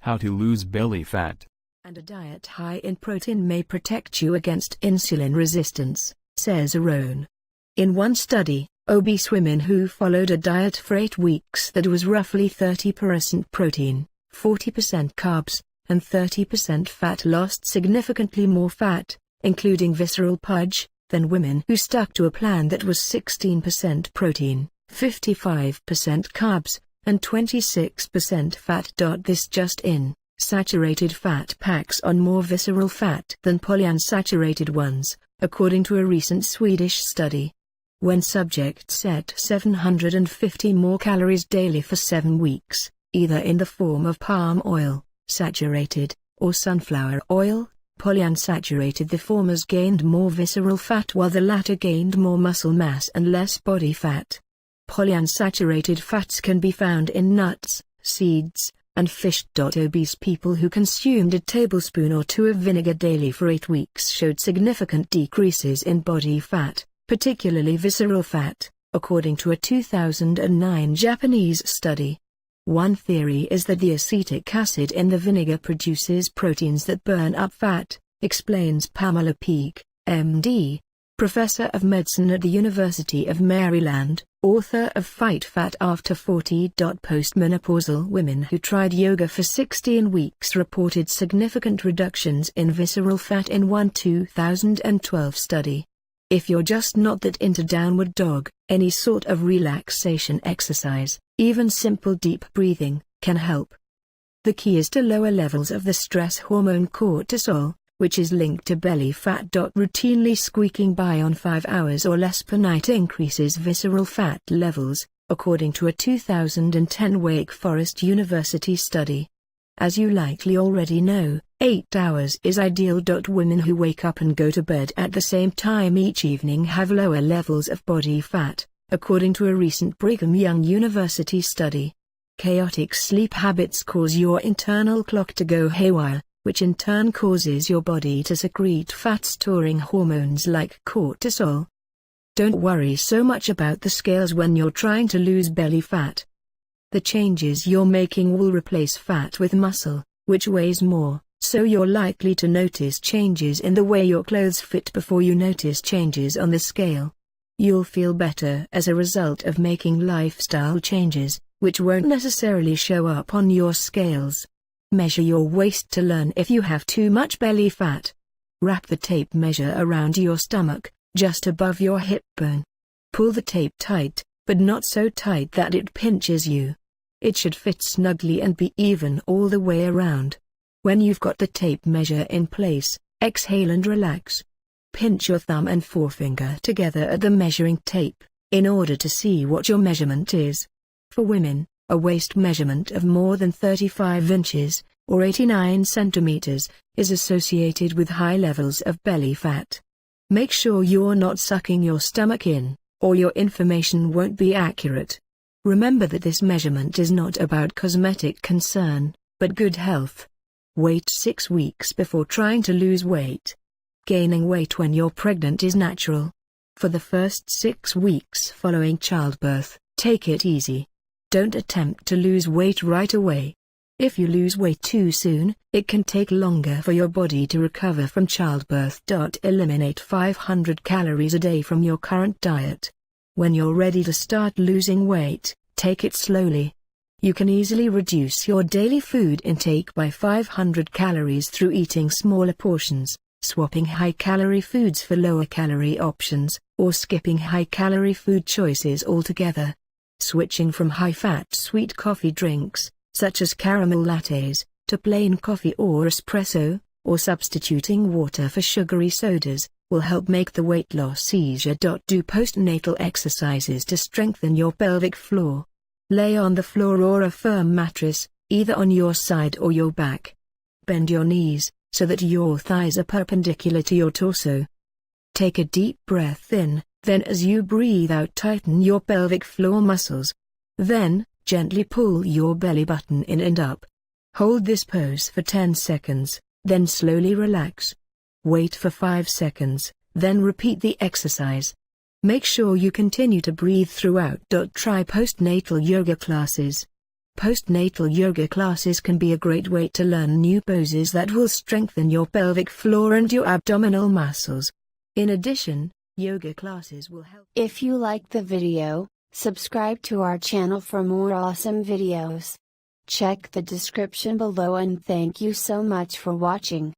How to lose belly fat. And a diet high in protein may protect you against insulin resistance, says Aron. In one study, obese women who followed a diet for 8 weeks that was roughly 30% protein, 40% carbs, and 30% fat lost significantly more fat, including visceral pudge, than women who stuck to a plan that was 16% protein, 55% carbs, and 26% fat. This just in, saturated fat packs on more visceral fat than polyunsaturated ones, according to a recent Swedish study. When subjects ate 750 more calories daily for 7 weeks, either in the form of palm oil, saturated, or sunflower oil, polyunsaturated the formers gained more visceral fat while the latter gained more muscle mass and less body fat. Polyunsaturated fats can be found in nuts, seeds, and fish. Obese people who consumed a tablespoon or 2 of vinegar daily for 8 weeks showed significant decreases in body fat, particularly visceral fat, according to a 2009 Japanese study. One theory is that the acetic acid in the vinegar produces proteins that burn up fat, explains Pamela Peake, MD, professor of medicine at the University of Maryland, author of Fight Fat After 40. Postmenopausal women who tried yoga for 16 weeks reported significant reductions in visceral fat in one 2012 study. If you're just not that into downward dog, any sort of relaxation exercise, even simple deep breathing, can help. The key is to lower levels of the stress hormone cortisol, which is linked to belly fat. Routinely squeaking by on 5 hours or less per night increases visceral fat levels, according to a 2010 Wake Forest University study. As you likely already know, 8 hours is ideal. Women who wake up and go to bed at the same time each evening have lower levels of body fat, according to a recent Brigham Young University study. Chaotic sleep habits cause your internal clock to go haywire, which in turn causes your body to secrete fat-storing hormones like cortisol. Don't worry so much about the scales when you're trying to lose belly fat. The changes you're making will replace fat with muscle, which weighs more, so you're likely to notice changes in the way your clothes fit before you notice changes on the scale. You'll feel better as a result of making lifestyle changes, which won't necessarily show up on your scales. Measure your waist to learn if you have too much belly fat. Wrap the tape measure around your stomach, just above your hip bone. Pull the tape tight, but not so tight that it pinches you. It should fit snugly and be even all the way around. When you've got the tape measure in place, exhale and relax. Pinch your thumb and forefinger together at the measuring tape, in order to see what your measurement is. For women, a waist measurement of more than 35 inches, or 89 centimeters, is associated with high levels of belly fat. Make sure you're not sucking your stomach in, or your information won't be accurate. Remember that this measurement is not about cosmetic concern, but good health. Wait 6 weeks before trying to lose weight. Gaining weight when you're pregnant is natural. For the first 6 weeks following childbirth, take it easy. Don't attempt to lose weight right away. If you lose weight too soon, it can take longer for your body to recover from childbirth. Eliminate 500 calories a day from your current diet. When you're ready to start losing weight, take it slowly. You can easily reduce your daily food intake by 500 calories through eating smaller portions, swapping high-calorie foods for lower-calorie options, or skipping high-calorie food choices altogether. Switching from high-fat sweet coffee drinks, such as caramel lattes, to plain coffee or espresso, or substituting water for sugary sodas, will help make the weight loss easier. Do postnatal exercises to strengthen your pelvic floor. Lay on the floor or a firm mattress, either on your side or your back. Bend your knees, so that your thighs are perpendicular to your torso. Take a deep breath in, then as you breathe out tighten your pelvic floor muscles. Then, gently pull your belly button in and up. Hold this pose for 10 seconds, then slowly relax. Wait for 5 seconds, then repeat the exercise. Make sure you continue to breathe throughout. Try postnatal yoga classes. Postnatal yoga classes can be a great way to learn new poses that will strengthen your pelvic floor and your abdominal muscles. In addition, yoga classes will help. If you liked the video, subscribe to our channel for more awesome videos. Check the description below and thank you so much for watching.